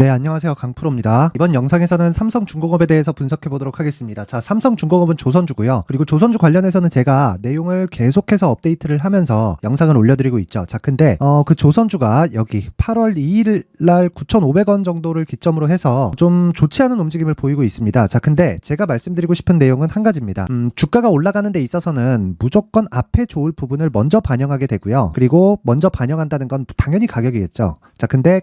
네, 안녕하세요. 강프로입니다. 이번 영상에서는 삼성중공업에 대해서 분석해 보도록 하겠습니다. 자, 삼성중공업은 조선주고요. 그리고 조선주 관련해서는 제가 내용을 계속해서 업데이트를 하면서 영상을 올려드리고 있죠. 자, 근데 그 조선주가 여기 8월 2일 날 9,500원 정도를 기점으로 해서 좀 좋지 않은 움직임을 보이고 있습니다. 자, 근데 제가 말씀드리고 싶은 내용은 한 가지입니다. 주가가 올라가는 데 있어서는 무조건 앞에 좋을 부분을 먼저 반영하게 되고요. 그리고 먼저 반영한다는 건 당연히 가격이겠죠. 자, 근데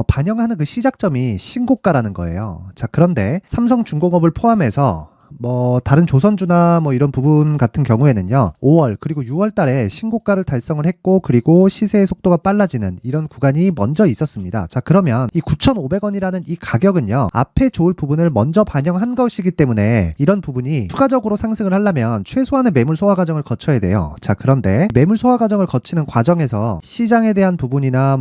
반영하는 그 시작점이 신고가라는 거예요. 자, 그런데 삼성중공업을 포함해서 다른 조선주나 이런 부분 같은 경우에는요, 5월 그리고 6월 달에 신고가를 달성을 했고, 그리고 시세의 속도가 빨라지는 이런 구간이 먼저 있었습니다. 자, 그러면 이 9,500원이라는 이 가격은요, 앞에 좋을 부분을 먼저 반영한 것이기 때문에 이런 부분이 추가적으로 상승을 하려면 최소한의 매물 소화 과정을 거쳐야 돼요. 자, 그런데 매물 소화 과정을 거치는 과정에서 시장에 대한 부분이나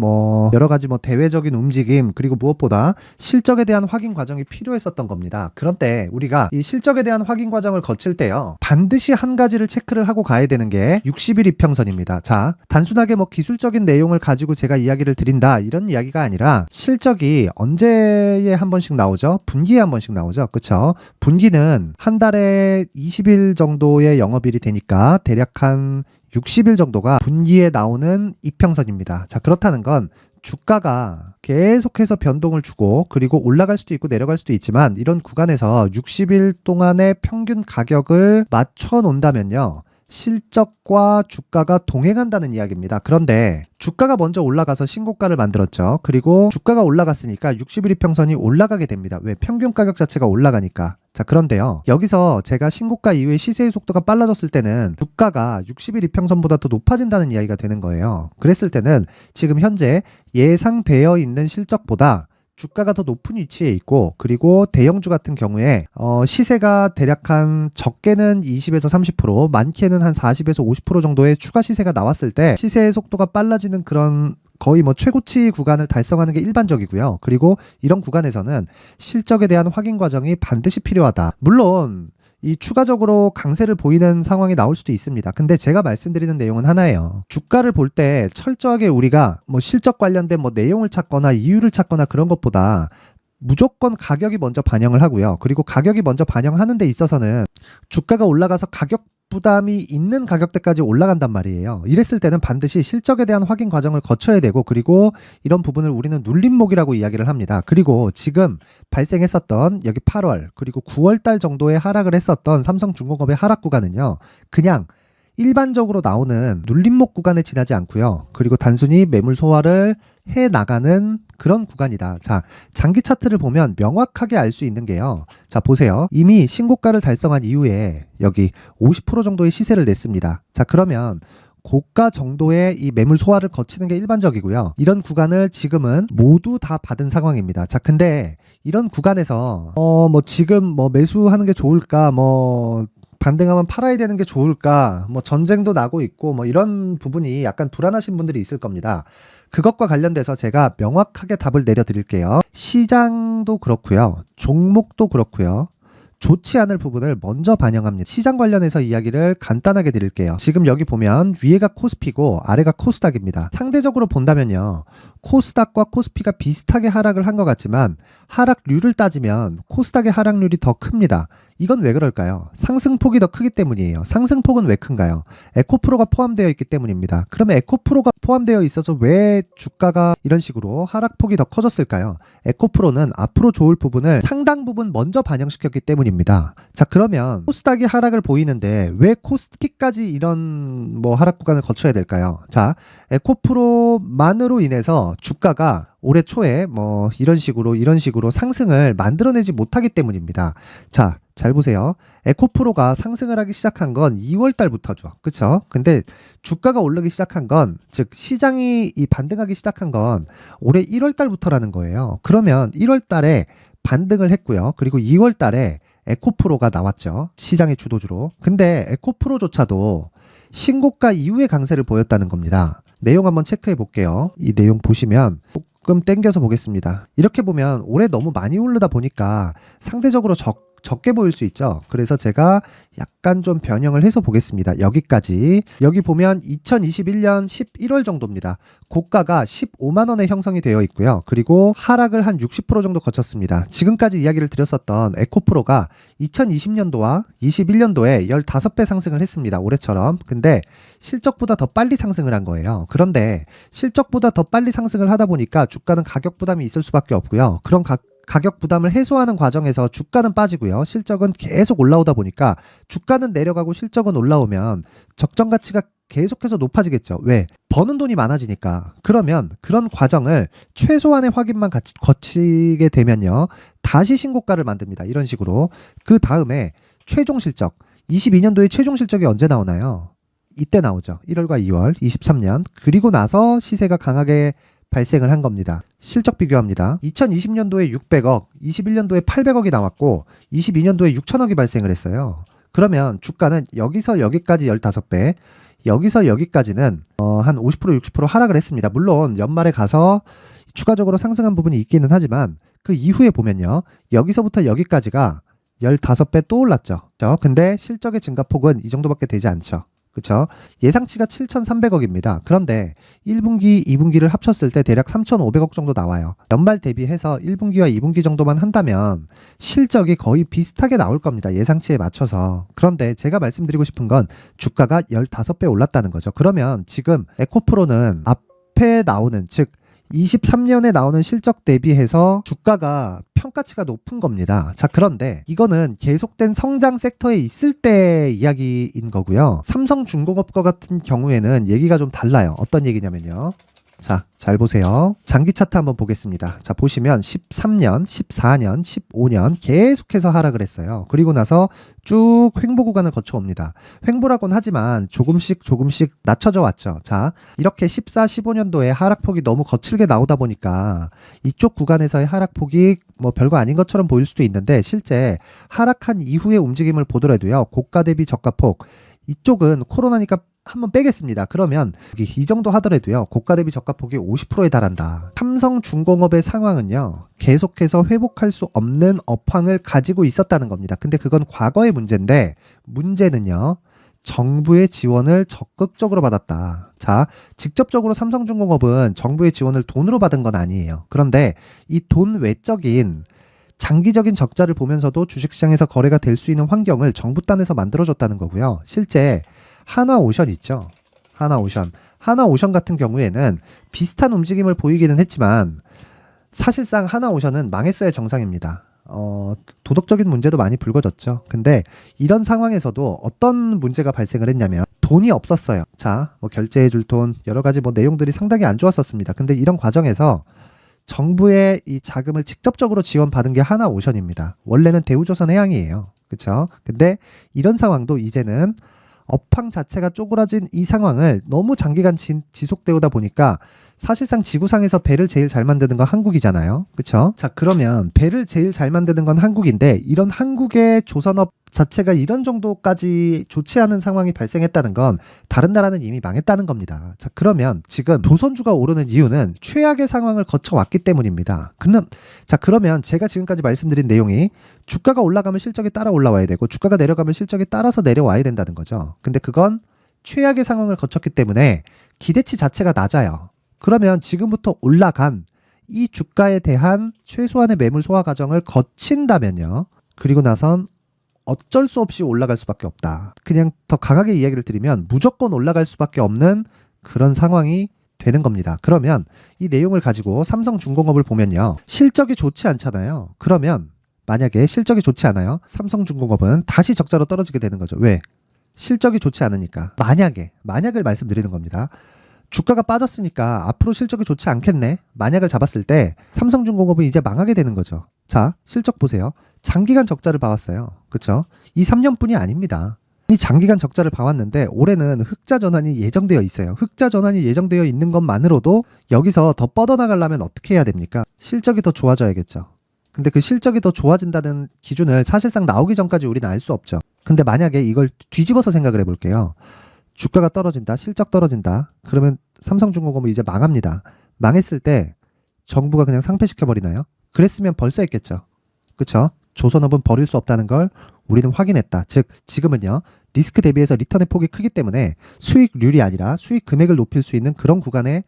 여러 가지 대외적인 움직임, 그리고 무엇보다 실적에 대한 확인 과정이 필요했었던 겁니다. 그런데 우리가 이 실적에 대한 확인 과정을 거칠 때요, 반드시 한 가지를 체크를 하고 가야 되는 게 60일 이평선입니다. 자, 단순하게 기술적인 내용을 가지고 제가 이야기를 드린다 이런 이야기가 아니라, 실적이 언제에 한 번씩 나오죠? 분기에 한 번씩 나오죠. 그쵸? 분기는 한 달에 20일 정도의 영업일이 되니까 대략 한 60일 정도가 분기에 나오는 이평선입니다. 자, 그렇다는 건 주가가 계속해서 변동을 주고, 그리고 올라갈 수도 있고 내려갈 수도 있지만, 이런 구간에서 60일 동안의 평균 가격을 맞춰 놓는다면요, 실적과 주가가 동행한다는 이야기입니다. 그런데 주가가 먼저 올라가서 신고가를 만들었죠. 그리고 주가가 올라갔으니까 60일 이평선이 올라가게 됩니다. 왜? 평균 가격 자체가 올라가니까. 자, 그런데요, 여기서 제가 신고가 이후에 시세의 속도가 빨라졌을 때는 주가가 60일 이평선보다 더 높아진다는 이야기가 되는 거예요. 그랬을 때는 지금 현재 예상되어 있는 실적보다 주가가 더 높은 위치에 있고, 그리고 대형주 같은 경우에 시세가 대략 한 적게는 20에서 30%, 많게는 한 40에서 50% 정도의 추가 시세가 나왔을 때 시세의 속도가 빨라지는 그런 거의 최고치 구간을 달성하는 게 일반적이고요. 그리고 이런 구간에서는 실적에 대한 확인 과정이 반드시 필요하다. 물론 이 추가적으로 강세를 보이는 상황이 나올 수도 있습니다. 근데 제가 말씀드리는 내용은 하나예요. 주가를 볼 때 철저하게 우리가 실적 관련된 내용을 찾거나 이유를 찾거나 그런 것보다 무조건 가격이 먼저 반영을 하고요. 그리고 가격이 먼저 반영하는 데 있어서는 주가가 올라가서 가격 부담이 있는 가격대까지 올라간단 말이에요. 이랬을 때는 반드시 실적에 대한 확인 과정을 거쳐야 되고, 그리고 이런 부분을 우리는 눌림목이라고 이야기를 합니다. 그리고 지금 발생했었던 여기 8월 그리고 9월 달 정도에 하락을 했었던 삼성중공업의 하락 구간은요, 그냥 일반적으로 나오는 눌림목 구간에 지나지 않고요. 그리고 단순히 매물 소화를 해 나가는 그런 구간이다. 자, 장기 차트를 보면 명확하게 알 수 있는 게요. 자, 보세요. 이미 신고가를 달성한 이후에 여기 50% 정도의 시세를 냈습니다. 자, 그러면 고가 정도의 이 매물 소화를 거치는 게 일반적이고요. 이런 구간을 지금은 모두 다 받은 상황입니다. 자, 근데 이런 구간에서 지금 매수하는 게 좋을까, 반등하면 팔아야 되는 게 좋을까, 전쟁도 나고 있고 이런 부분이 약간 불안하신 분들이 있을 겁니다. 그것과 관련돼서 제가 명확하게 답을 내려드릴게요. 시장도 그렇고요, 종목도 그렇고요, 좋지 않을 부분을 먼저 반영합니다. 시장 관련해서 이야기를 간단하게 드릴게요. 지금 여기 보면 위에가 코스피고 아래가 코스닥입니다. 상대적으로 본다면요, 코스닥과 코스피가 비슷하게 하락을 한 것 같지만 하락률을 따지면 코스닥의 하락률이 더 큽니다. 이건 왜 그럴까요? 상승폭이 더 크기 때문이에요. 상승폭은 왜 큰가요? 에코프로가 포함되어 있기 때문입니다. 그러면 에코프로가 포함되어 있어서 왜 주가가 이런 식으로 하락폭이 더 커졌을까요? 에코프로는 앞으로 좋을 부분을 상당 부분 먼저 반영시켰기 때문입니다. 자, 그러면 코스닥이 하락을 보이는데 왜 코스피까지 이런 하락 구간을 거쳐야 될까요? 자, 에코프로만으로 인해서 주가가 올해 초에 이런 식으로 상승을 만들어내지 못하기 때문입니다. 자, 잘 보세요. 에코프로가 상승을 하기 시작한 건 2월 달부터죠. 그쵸? 근데 주가가 오르기 시작한 건, 즉 시장이 반등하기 시작한 건 올해 1월 달부터라는 거예요. 그러면 1월 달에 반등을 했고요. 그리고 2월 달에 에코프로가 나왔죠. 시장의 주도주로. 근데 에코프로조차도 신고가 이후에 강세를 보였다는 겁니다. 내용 한번 체크해 볼게요. 이 내용 보시면 조금 땡겨서 보겠습니다. 이렇게 보면 올해 너무 많이 오르다 보니까 상대적으로 적게 보일 수 있죠. 그래서 제가 약간 좀 변형을 해서 보겠습니다. 여기까지. 여기 보면 2021년 11월 정도입니다. 고가가 15만 원에 형성이 되어 있고요. 그리고 하락을 한 60% 정도 거쳤습니다. 지금까지 이야기를 드렸었던 에코프로가 2020년도와 21년도에 15배 상승을 했습니다. 올해처럼. 근데 실적보다 더 빨리 상승을 한 거예요. 그런데 실적보다 더 빨리 상승을 하다 보니까 주가는 가격 부담이 있을 수밖에 없고요. 그런 가격 부담을 해소하는 과정에서 주가는 빠지고요. 실적은 계속 올라오다 보니까 주가는 내려가고 실적은 올라오면 적정 가치가 계속해서 높아지겠죠. 왜? 버는 돈이 많아지니까. 그러면 그런 과정을 최소한의 확인만 거치게 되면요. 다시 신고가를 만듭니다. 이런 식으로. 그 다음에 최종 실적. 22년도에 최종 실적이 언제 나오나요? 이때 나오죠. 1월과 2월, 23년. 그리고 나서 시세가 강하게 발생을 한 겁니다. 실적 비교합니다. 2020년도에 600억, 21년도에 800억이 나왔고 22년도에 6천억이 발생을 했어요. 그러면 주가는 여기서 여기까지 15배, 여기서 여기까지는 한 50% 60% 하락을 했습니다. 물론 연말에 가서 추가적으로 상승한 부분이 있기는 하지만 그 이후에 보면요. 여기서부터 여기까지가 15배 또 올랐죠. 근데 실적의 증가폭은 이 정도밖에 되지 않죠. 그렇죠? 예상치가 7,300억입니다. 그런데 1분기, 2분기를 합쳤을 때 대략 3,500억 정도 나와요. 연말 대비해서 1분기와 2분기 정도만 한다면 실적이 거의 비슷하게 나올 겁니다. 예상치에 맞춰서. 그런데 제가 말씀드리고 싶은 건 주가가 15배 올랐다는 거죠. 그러면 지금 에코프로는 앞에 나오는, 즉 23년에 나오는 실적 대비해서 주가가 평가치가 높은 겁니다. 자, 그런데 이거는 계속된 성장 섹터에 있을 때 이야기인 거고요. 삼성중공업과 같은 경우에는 얘기가 좀 달라요. 어떤 얘기냐면요. 자, 잘 보세요. 장기 차트 한번 보겠습니다. 자, 보시면 13년, 14년, 15년 계속해서 하락을 했어요. 그리고 나서 쭉 횡보 구간을 거쳐옵니다. 횡보라고는 하지만 조금씩 낮춰져 왔죠. 자, 이렇게 14, 15년도에 하락폭이 너무 거칠게 나오다 보니까 이쪽 구간에서의 하락폭이 뭐 별거 아닌 것처럼 보일 수도 있는데 실제 하락한 이후의 움직임을 보더라도요. 고가 대비 저가폭, 이쪽은 코로나니까 한번 빼겠습니다. 그러면 이 정도 하더라도요. 고가 대비 저가폭이 50%에 달한다. 삼성중공업의 상황은요. 계속해서 회복할 수 없는 업황을 가지고 있었다는 겁니다. 근데 그건 과거의 문제인데 문제는요. 정부의 지원을 적극적으로 받았다. 자, 직접적으로 삼성중공업은 정부의 지원을 돈으로 받은 건 아니에요. 그런데 이 돈 외적인 장기적인 적자를 보면서도 주식시장에서 거래가 될 수 있는 환경을 정부 딴에서 만들어줬다는 거고요. 실제 하나오션 있죠. 하나오션 같은 경우에는 비슷한 움직임을 보이기는 했지만 사실상 하나오션은 망했어야 정상입니다. 도덕적인 문제도 많이 불거졌죠. 근데 이런 상황에서도 어떤 문제가 발생을 했냐면 돈이 없었어요. 자, 뭐 결제해줄 돈, 여러 가지 뭐 내용들이 상당히 안 좋았었습니다. 근데 이런 과정에서 정부의 이 자금을 직접적으로 지원받은 게 하나오션입니다. 원래는 대우조선해양이에요. 그렇죠? 근데 이런 상황도 이제는 업황 자체가 쪼그라진 이 상황을 너무 장기간 지속되다 보니까 사실상 지구상에서 배를 제일 잘 만드는 건 한국이잖아요. 그렇죠? 자, 그러면 배를 제일 잘 만드는 건 한국인데 이런 한국의 조선업 자체가 이런 정도까지 좋지 않은 상황이 발생했다는 건 다른 나라는 이미 망했다는 겁니다. 자, 그러면 지금 조선주가 오르는 이유는 최악의 상황을 거쳐왔기 때문입니다. 그러면 제가 지금까지 말씀드린 내용이 주가가 올라가면 실적이 따라 올라와야 되고 주가가 내려가면 실적이 따라서 내려와야 된다는 거죠. 근데 그건 최악의 상황을 거쳤기 때문에 기대치 자체가 낮아요. 그러면 지금부터 올라간 이 주가에 대한 최소한의 매물 소화 과정을 거친다면요. 그리고 나선 어쩔 수 없이 올라갈 수밖에 없다. 그냥 더 강하게 이야기를 드리면 무조건 올라갈 수밖에 없는 그런 상황이 되는 겁니다. 그러면 이 내용을 가지고 삼성중공업을 보면요. 실적이 좋지 않잖아요. 그러면 만약에 실적이 좋지 않아요. 삼성중공업은 다시 적자로 떨어지게 되는 거죠. 왜? 실적이 좋지 않으니까. 만약을 말씀드리는 겁니다. 주가가 빠졌으니까 앞으로 실적이 좋지 않겠네. 만약을 잡았을 때 삼성중공업은 이제 망하게 되는 거죠. 자, 실적 보세요. 장기간 적자를 봐왔어요. 그렇죠? 이 3년뿐이 아닙니다. 이 장기간 적자를 봐왔는데 올해는 흑자 전환이 예정되어 있어요. 흑자 전환이 예정되어 있는 것만으로도 여기서 더 뻗어나가려면 어떻게 해야 됩니까? 실적이 더 좋아져야겠죠. 근데 그 실적이 더 좋아진다는 기준을 사실상 나오기 전까지 우리는 알 수 없죠. 근데 만약에 이걸 뒤집어서 생각을 해볼게요. 주가가 떨어진다, 실적 떨어진다. 그러면 삼성중공업은 이제 망합니다. 망했을 때 정부가 그냥 상폐시켜버리나요? 그랬으면 벌써 했겠죠. 그쵸? 조선업은 버릴 수 없다는 걸 우리는 확인했다. 즉 지금은요. 리스크 대비해서 리턴의 폭이 크기 때문에 수익률이 아니라 수익 금액을 높일 수 있는 그런 구간에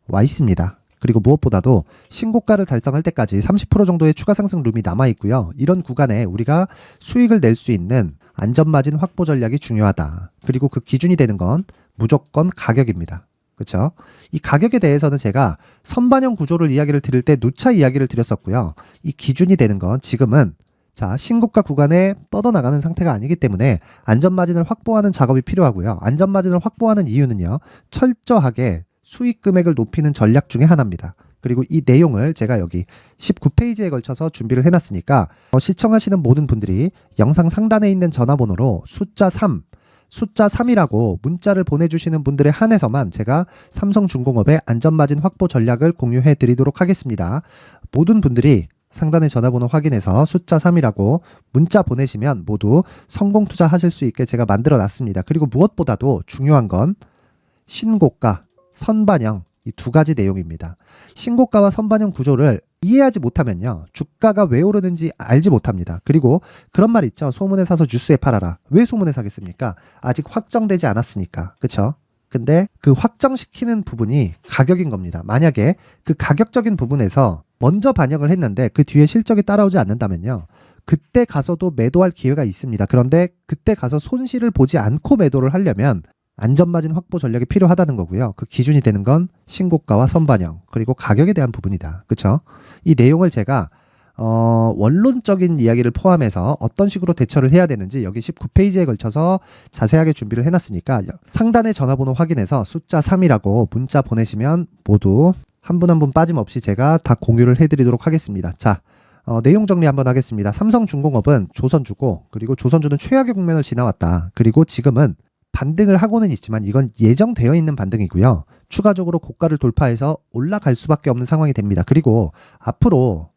와 있습니다. 그리고 무엇보다도 신고가를 달성할 때까지 30% 정도의 추가 상승 룸이 남아 있고요. 이런 구간에 우리가 수익을 낼 수 있는 안전마진 확보 전략이 중요하다. 그리고 그 기준이 되는 건 무조건 가격입니다. 그렇죠? 이 가격에 대해서는 제가 선반영 구조를 이야기를 드릴 때 누차 이야기를 드렸었고요. 이 기준이 되는 건 지금은 자, 신고가 구간에 뻗어나가는 상태가 아니기 때문에 안전마진을 확보하는 작업이 필요하고요. 안전마진을 확보하는 이유는요. 철저하게 수익 금액을 높이는 전략 중에 하나입니다. 그리고 이 내용을 제가 여기 19페이지에 걸쳐서 준비를 해놨으니까 시청하시는 모든 분들이 영상 상단에 있는 전화번호로 숫자 3이라고 문자를 보내주시는 분들에 한해서만 제가 삼성중공업의 안전마진 확보 전략을 공유해 드리도록 하겠습니다. 모든 분들이 상단의 전화번호 확인해서 숫자 3이라고 문자 보내시면 모두 성공 투자하실 수 있게 제가 만들어 놨습니다. 그리고 무엇보다도 중요한 건 신고가, 선반영 이 두 가지 내용입니다. 신고가와 선반영 구조를 이해하지 못하면요. 주가가 왜 오르는지 알지 못합니다. 그리고 그런 말 있죠. 소문에 사서 뉴스에 팔아라. 왜 소문에 사겠습니까? 아직 확정되지 않았으니까. 그렇죠? 근데 그 확정시키는 부분이 가격인 겁니다. 만약에 그 가격적인 부분에서 먼저 반영을 했는데 그 뒤에 실적이 따라오지 않는다면요. 그때 가서도 매도할 기회가 있습니다. 그런데 그때 가서 손실을 보지 않고 매도를 하려면 안전마진 확보 전략이 필요하다는 거고요. 그 기준이 되는 건 신고가와 선반영 그리고 가격에 대한 부분이다. 그렇죠? 이 내용을 제가 원론적인 이야기를 포함해서 어떤 식으로 대처를 해야 되는지 여기 19페이지에 걸쳐서 자세하게 준비를 해놨으니까 상단의 전화번호 확인해서 숫자 3이라고 문자 보내시면 모두 한 분 한 분 빠짐없이 제가 다 공유를 해드리도록 하겠습니다. 자, 내용 정리 한번 하겠습니다. 삼성중공업은 조선주고 그리고 조선주는 최악의 국면을 지나왔다. 그리고 지금은 반등을 하고는 있지만 이건 예정되어 있는 반등이고요. 추가적으로 고가를 돌파해서 올라갈 수밖에 없는 상황이 됩니다. 그리고 앞으로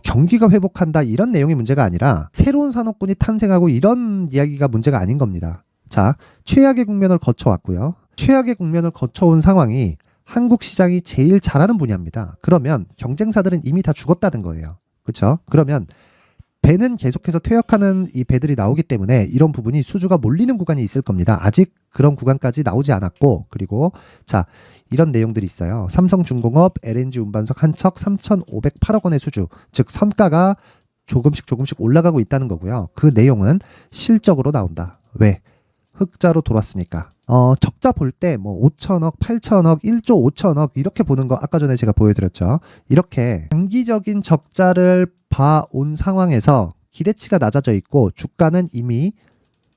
경기가 회복한다 이런 내용이 문제가 아니라 새로운 산업군이 탄생하고 이런 이야기가 문제가 아닌 겁니다. 자, 최악의 국면을 거쳐왔고요. 최악의 국면을 거쳐온 상황이 한국 시장이 제일 잘하는 분야입니다. 그러면 경쟁사들은 이미 다 죽었다는 거예요. 그렇죠? 그러면 배는 계속해서 퇴역하는 이 배들이 나오기 때문에 이런 부분이 수주가 몰리는 구간이 있을 겁니다. 아직 그런 구간까지 나오지 않았고 그리고 자 이런 내용들이 있어요. 삼성중공업 LNG 운반석 한 척 3,508억 원의 수주 즉 선가가 조금씩 올라가고 있다는 거고요. 그 내용은 실적으로 나온다. 왜? 흑자로 돌았으니까. 적자 볼 때 뭐 5천억, 8천억, 1조 5천억 이렇게 보는 거 아까 전에 제가 보여드렸죠. 이렇게 단기적인 적자를 봐온 상황에서 기대치가 낮아져 있고 주가는 이미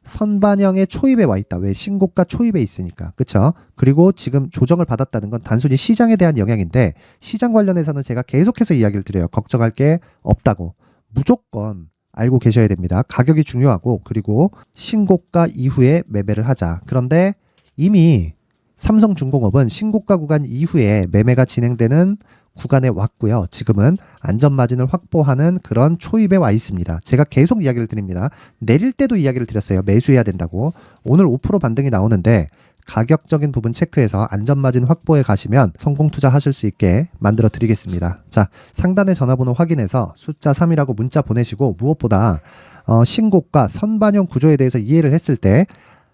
선반영의 초입에 와 있다. 왜? 신고가 초입에 있으니까. 그렇죠? 그리고 지금 조정을 받았다는 건 단순히 시장에 대한 영향인데 시장 관련해서는 제가 계속해서 이야기를 드려요. 걱정할 게 없다고. 무조건 알고 계셔야 됩니다. 가격이 중요하고 그리고 신고가 이후에 매매를 하자. 그런데 이미 삼성중공업은 신고가 구간 이후에 매매가 진행되는 구간에 왔고요. 지금은 안전마진을 확보하는 그런 초입에 와 있습니다. 제가 계속 이야기를 드립니다. 내릴 때도 이야기를 드렸어요. 매수해야 된다고. 오늘 5% 반등이 나오는데 가격적인 부분 체크해서 안전마진 확보에 가시면 성공 투자하실 수 있게 만들어 드리겠습니다. 자, 상단의 전화번호 확인해서 숫자 3이라고 문자 보내시고 무엇보다 신고가 선반영 구조에 대해서 이해를 했을 때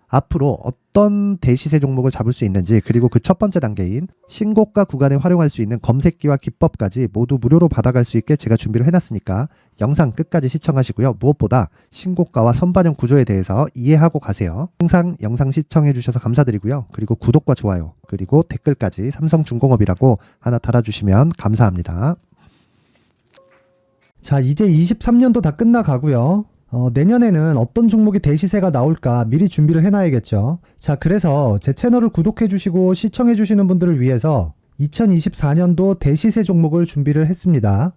앞으로 어떤 대시세 종목을 잡을 수 있는지 그리고 그 첫 번째 단계인 신고가 구간에 활용할 수 있는 검색기와 기법까지 모두 무료로 받아갈 수 있게 제가 준비를 해놨으니까 영상 끝까지 시청하시고요. 무엇보다 신고가와 선반영 구조에 대해서 이해하고 가세요. 항상 영상 시청해 주셔서 감사드리고요. 그리고 구독과 좋아요 그리고 댓글까지 삼성중공업이라고 하나 달아주시면 감사합니다. 자, 이제 23년도 다 끝나가고요. 내년에는 어떤 종목이 대시세가 나올까 미리 준비를 해놔야겠죠. 자, 그래서 제 채널을 구독해주시고 시청해주시는 분들을 위해서 2024년도 대시세 종목을 준비를 했습니다.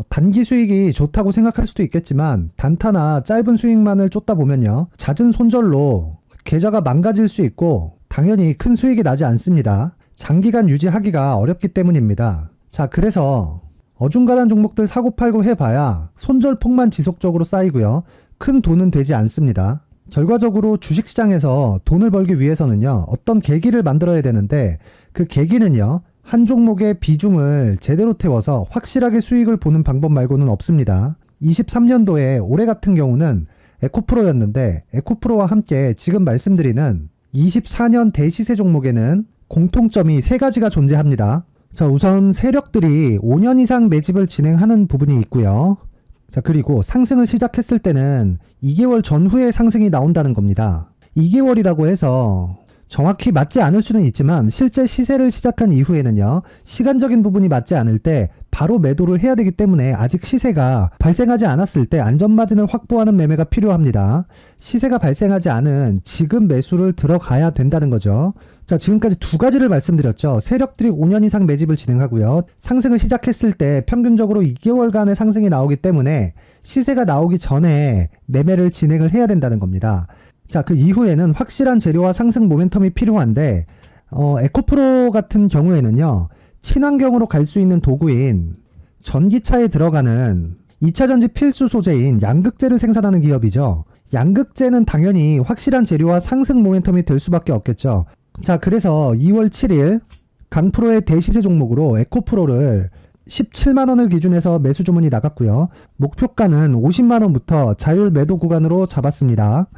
단기 수익이 좋다고 생각할 수도 있겠지만 단타나 짧은 수익만을 쫓다 보면요. 잦은 손절로 계좌가 망가질 수 있고 당연히 큰 수익이 나지 않습니다. 장기간 유지하기가 어렵기 때문입니다. 자, 그래서 어중간한 종목들 사고팔고 해봐야 손절폭만 지속적으로 쌓이고요. 큰 돈은 되지 않습니다. 결과적으로 주식시장에서 돈을 벌기 위해서는요. 어떤 계기를 만들어야 되는데 그 계기는요. 한 종목의 비중을 제대로 태워서 확실하게 수익을 보는 방법 말고는 없습니다. 23년도에 올해 같은 경우는 에코프로였는데 에코프로와 함께 지금 말씀드리는 24년 대시세 종목에는 공통점이 3가지가 존재합니다. 자, 우선 세력들이 5년 이상 매집을 진행하는 부분이 있고요. 자, 그리고 상승을 시작했을 때는 2개월 전후에 상승이 나온다는 겁니다. 2개월이라고 해서 정확히 맞지 않을 수는 있지만 실제 시세를 시작한 이후에는요, 시간적인 부분이 맞지 않을 때 바로 매도를 해야 되기 때문에 아직 시세가 발생하지 않았을 때 안전마진을 확보하는 매매가 필요합니다. 시세가 발생하지 않은 지금 매수를 들어가야 된다는 거죠. 자, 지금까지 2가지를 말씀드렸죠. 세력들이 5년 이상 매집을 진행하고요. 상승을 시작했을 때 평균적으로 2개월간의 상승이 나오기 때문에 시세가 나오기 전에 매매를 진행을 해야 된다는 겁니다. 자, 그 이후에는 확실한 재료와 상승 모멘텀이 필요한데 에코프로 같은 경우에는요, 친환경으로 갈 수 있는 도구인 전기차에 들어가는 2차전지 필수 소재인 양극재를 생산하는 기업이죠. 양극재는 당연히 확실한 재료와 상승 모멘텀이 될 수밖에 없겠죠. 자, 그래서 2월 7일 강프로의 대시세 종목으로 에코프로를 17만원을 기준해서 매수 주문이 나갔고요. 목표가는 50만원부터 자율 매도 구간으로 잡았습니다.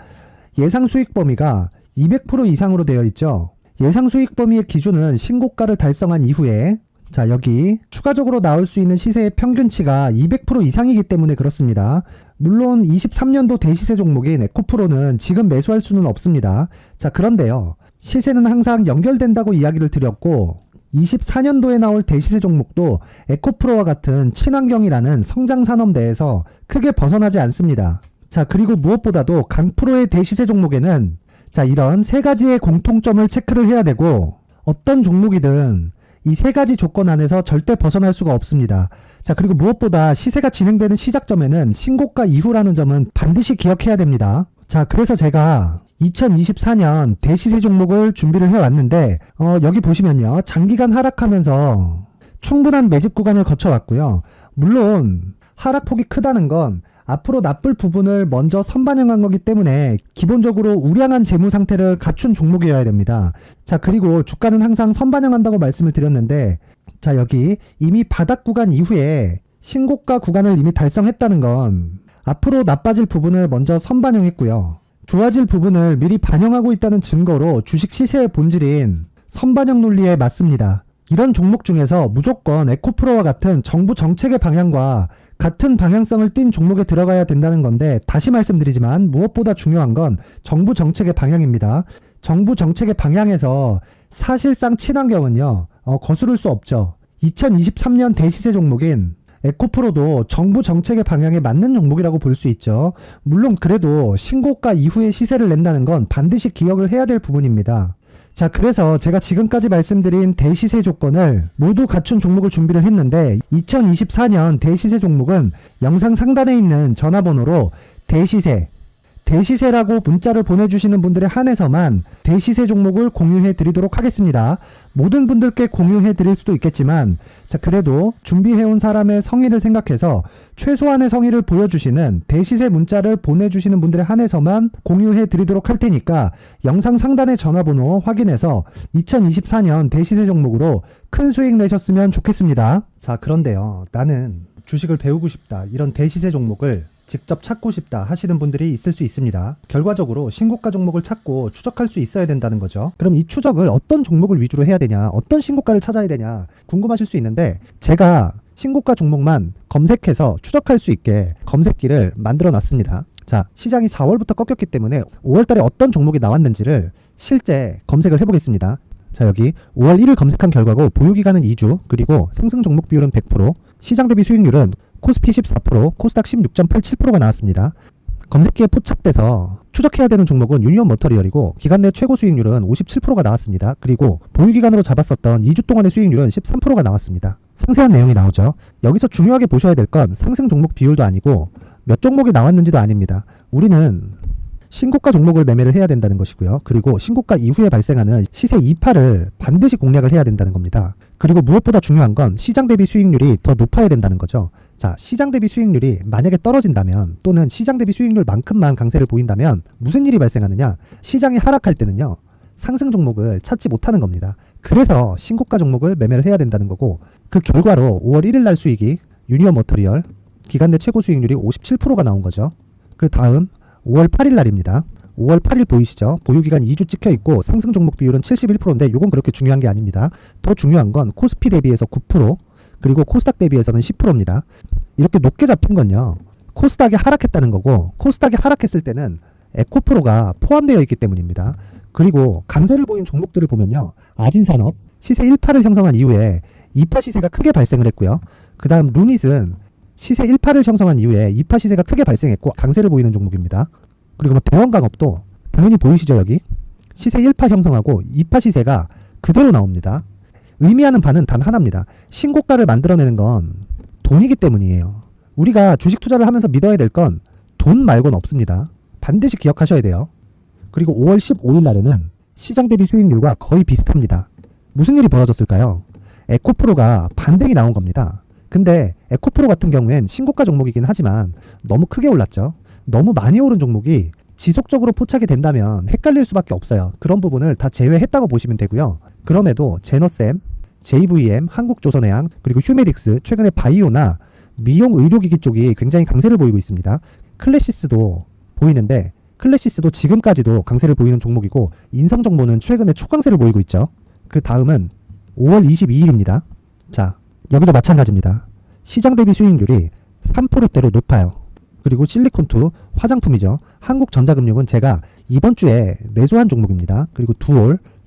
예상 수익 범위가 200% 이상으로 되어 있죠. 예상 수익 범위의 기준은 신고가를 달성한 이후에, 자, 여기 추가적으로 나올 수 있는 시세의 평균치가 200% 이상이기 때문에 그렇습니다. 물론 23년도 대시세 종목인 에코프로는 지금 매수할 수는 없습니다. 자, 그런데요, 시세는 항상 연결된다고 이야기를 드렸고 24년도에 나올 대시세 종목도 에코프로와 같은 친환경이라는 성장산업대에서 크게 벗어나지 않습니다. 자, 그리고 무엇보다도 강프로의 대시세 종목에는 자, 이런 3가지의 공통점을 체크를 해야 되고 어떤 종목이든 이 3가지 조건 안에서 절대 벗어날 수가 없습니다. 자, 그리고 무엇보다 시세가 진행되는 시작점에는 신고가 이후라는 점은 반드시 기억해야 됩니다. 자, 그래서 제가 2024년 대시세 종목을 준비를 해왔는데 여기 보시면요, 장기간 하락하면서 충분한 매집 구간을 거쳐왔고요. 물론 하락폭이 크다는 건 앞으로 나쁠 부분을 먼저 선반영한 거기 때문에 기본적으로 우량한 재무 상태를 갖춘 종목이어야 됩니다. 자, 그리고 주가는 항상 선반영한다고 말씀을 드렸는데, 자, 여기 이미 바닥 구간 이후에 신고가 구간을 이미 달성했다는 건 앞으로 나빠질 부분을 먼저 선반영했고요. 좋아질 부분을 미리 반영하고 있다는 증거로 주식 시세의 본질인 선반영 논리에 맞습니다. 이런 종목 중에서 무조건 에코프로와 같은 정부 정책의 방향과 같은 방향성을 띈 종목에 들어가야 된다는 건데, 다시 말씀드리지만 무엇보다 중요한 건 정부 정책의 방향입니다. 정부 정책의 방향에서 사실상 친환경은요, 거스를 수 없죠. 2023년 대시세 종목인 에코프로도 정부 정책의 방향에 맞는 종목이라고 볼 수 있죠. 물론 그래도 신고가 이후에 시세를 낸다는 건 반드시 기억을 해야 될 부분입니다. 자, 그래서 제가 지금까지 말씀드린 대시세 조건을 모두 갖춘 종목을 준비를 했는데, 2024년 대시세 종목은 영상 상단에 있는 전화번호로 대시세라고 문자를 보내주시는 분들에 한해서만 대시세 종목을 공유해 드리도록 하겠습니다. 모든 분들께 공유해 드릴 수도 있겠지만, 자, 그래도 준비해온 사람의 성의를 생각해서 최소한의 성의를 보여주시는 대시세 문자를 보내주시는 분들에 한해서만 공유해 드리도록 할 테니까 영상 상단의 전화번호 확인해서 2024년 대시세 종목으로 큰 수익 내셨으면 좋겠습니다. 자, 그런데요, 나는 주식을 배우고 싶다, 이런 대시세 종목을 직접 찾고 싶다 하시는 분들이 있을 수 있습니다. 결과적으로 신고가 종목을 찾고 추적할 수 있어야 된다는 거죠. 그럼 이 추적을 어떤 종목을 위주로 해야 되냐, 어떤 신고가를 찾아야 되냐 궁금하실 수 있는데, 제가 신고가 종목만 검색해서 추적할 수 있게 검색기를 만들어 놨습니다. 자, 시장이 4월부터 꺾였기 때문에 5월달에 어떤 종목이 나왔는지를 실제 검색을 해보겠습니다. 자, 여기 5월 1일 검색한 결과고 보유기간은 2주, 그리고 상승 종목 비율은 100%, 시장 대비 수익률은 코스피 14%, 코스닥 16.87%가 나왔습니다. 검색기에 포착돼서 추적해야 되는 종목은 유니온 머터리얼이고 기간 내 최고 수익률은 57%가 나왔습니다. 그리고 보유기간으로 잡았었던 2주 동안의 수익률은 13%가 나왔습니다. 상세한 내용이 나오죠. 여기서 중요하게 보셔야 될 건 상승 종목 비율도 아니고 몇 종목이 나왔는지도 아닙니다. 우리는 신고가 종목을 매매를 해야 된다는 것이고요. 그리고 신고가 이후에 발생하는 시세 이파를 반드시 공략을 해야 된다는 겁니다. 그리고 무엇보다 중요한 건 시장 대비 수익률이 더 높아야 된다는 거죠. 자, 시장 대비 수익률이 만약에 떨어진다면, 또는 시장 대비 수익률만큼만 강세를 보인다면 무슨 일이 발생하느냐, 시장이 하락할 때는요, 상승 종목을 찾지 못하는 겁니다. 그래서 신고가 종목을 매매를 해야 된다는 거고, 그 결과로 5월 1일 날 수익이 유니온 머터리얼 기간 내 최고 수익률이 57%가 나온 거죠. 그 다음 5월 8일 날입니다. 5월 8일 보이시죠? 보유기간 2주 찍혀 있고 상승 종목 비율은 71%인데 이건 그렇게 중요한 게 아닙니다. 더 중요한 건 코스피 대비해서 9%, 그리고 코스닥 대비해서는 10%입니다. 이렇게 높게 잡힌 건요, 코스닥이 하락했다는 거고, 코스닥이 하락했을 때는 에코프로가 포함되어 있기 때문입니다. 그리고 강세를 보인 종목들을 보면요, 아진산업 시세 1파를 형성한 이후에 2파 시세가 크게 발생을 했고요. 그 다음 루닛은 시세 1파를 형성한 이후에 2파 시세가 크게 발생했고 강세를 보이는 종목입니다. 그리고 뭐 대원강업도 당연히 보이시죠? 여기 시세 1파 형성하고 2파 시세가 그대로 나옵니다. 의미하는 바는 단 하나입니다. 신고가를 만들어내는 건 돈이기 때문이에요. 우리가 주식 투자를 하면서 믿어야 될 건 돈 말고는 없습니다. 반드시 기억하셔야 돼요. 그리고 5월 15일 날에는 시장 대비 수익률과 거의 비슷합니다. 무슨 일이 벌어졌을까요? 에코프로가 반등이 나온 겁니다. 근데 에코프로 같은 경우엔 신고가 종목이긴 하지만 너무 크게 올랐죠. 너무 많이 오른 종목이 지속적으로 포착이 된다면 헷갈릴 수밖에 없어요. 그런 부분을 다 제외했다고 보시면 되고요. 그럼에도 제너셈, JVM, 한국조선해양, 그리고 휴메딕스, 최근에 바이오나 미용 의료기기 쪽이 굉장히 강세를 보이고 있습니다. 클래시스도 보이는데 클래시스도 지금까지도 강세를 보이는 종목이고, 인성정보는 최근에 초강세를 보이고 있죠. 그 다음은 5월 22일입니다. 자, 여기도 마찬가지입니다. 시장 대비 수익률이 3%대로 높아요. 그리고 실리콘2 화장품이죠. 한국전자금융은 제가 이번 주에 매수한 종목입니다. 그리고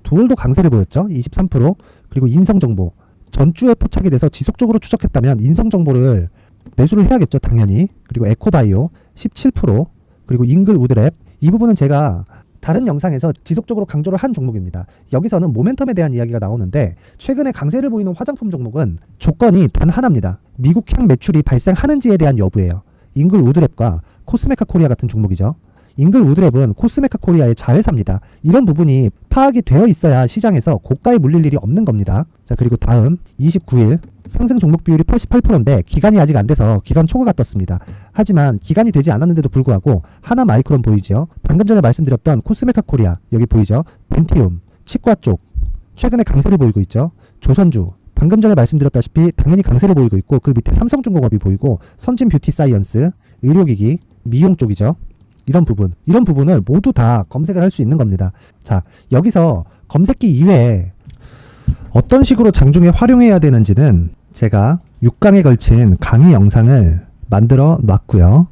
두올도 강세를 보였죠. 23%. 그리고 인성정보 전주에 포착이 돼서 지속적으로 추적했다면 인성정보를 매수를 해야겠죠. 당연히. 그리고 에코바이오 17%. 그리고 잉글우드랩, 이 부분은 제가 다른 영상에서 지속적으로 강조를 한 종목입니다. 여기서는 모멘텀에 대한 이야기가 나오는데, 최근에 강세를 보이는 화장품 종목은 조건이 단 하나입니다. 미국향 매출이 발생하는지에 대한 여부예요. 잉글우드랩과 코스메카 코리아 같은 종목이죠. 잉글우드랩은 코스메카 코리아의 자회사입니다. 이런 부분이 파악이 되어 있어야 시장에서 고가에 물릴 일이 없는 겁니다. 자, 그리고 다음 29일 상승 종목 비율이 88%인데 기간이 아직 안 돼서 기간 초과가 떴습니다. 하지만 기간이 되지 않았는데도 불구하고 하나 마이크론 보이죠. 방금 전에 말씀드렸던 코스메카 코리아 여기 보이죠. 벤티움, 치과 쪽 최근에 강세를 보이고 있죠. 조선주 방금 전에 말씀드렸다시피 당연히 강세를 보이고 있고, 그 밑에 삼성중공업이 보이고, 선진 뷰티 사이언스, 의료기기, 미용 쪽이죠. 이런 부분을 모두 다 검색을 할 수 있는 겁니다. 자, 여기서 검색기 이외에 어떤 식으로 장중에 활용해야 되는지는 제가 6강에 걸친 강의 영상을 만들어 놨고요.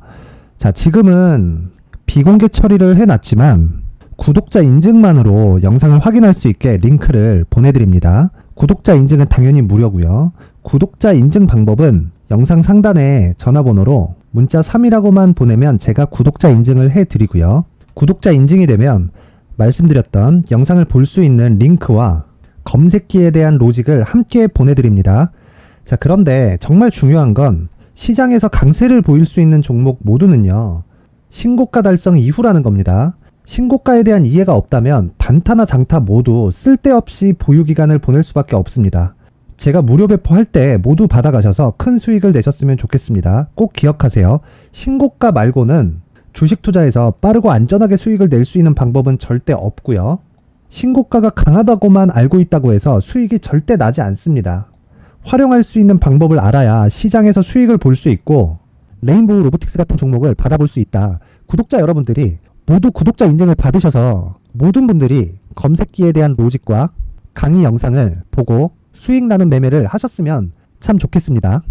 자, 지금은 비공개 처리를 해놨지만 구독자 인증만으로 영상을 확인할 수 있게 링크를 보내드립니다. 구독자 인증은 당연히 무료고요. 구독자 인증 방법은 영상 상단에 전화번호로 문자 3이라고만 보내면 제가 구독자 인증을 해드리고요. 구독자 인증이 되면 말씀드렸던 영상을 볼 수 있는 링크와 검색기에 대한 로직을 함께 보내드립니다. 자, 그런데 정말 중요한 건 시장에서 강세를 보일 수 있는 종목 모두는요, 신고가 달성 이후라는 겁니다. 신고가에 대한 이해가 없다면 단타나 장타 모두 쓸데없이 보유기간을 보낼 수밖에 없습니다. 제가 무료 배포할 때 모두 받아가셔서 큰 수익을 내셨으면 좋겠습니다. 꼭 기억하세요. 신고가 말고는 주식 투자에서 빠르고 안전하게 수익을 낼 수 있는 방법은 절대 없고요. 신고가가 강하다고만 알고 있다고 해서 수익이 절대 나지 않습니다. 활용할 수 있는 방법을 알아야 시장에서 수익을 볼 수 있고, 레인보우 로보틱스 같은 종목을 받아볼 수 있다. 구독자 여러분들이 모두 구독자 인증을 받으셔서 모든 분들이 검색기에 대한 로직과 강의 영상을 보고 수익 나는 매매를 하셨으면 참 좋겠습니다.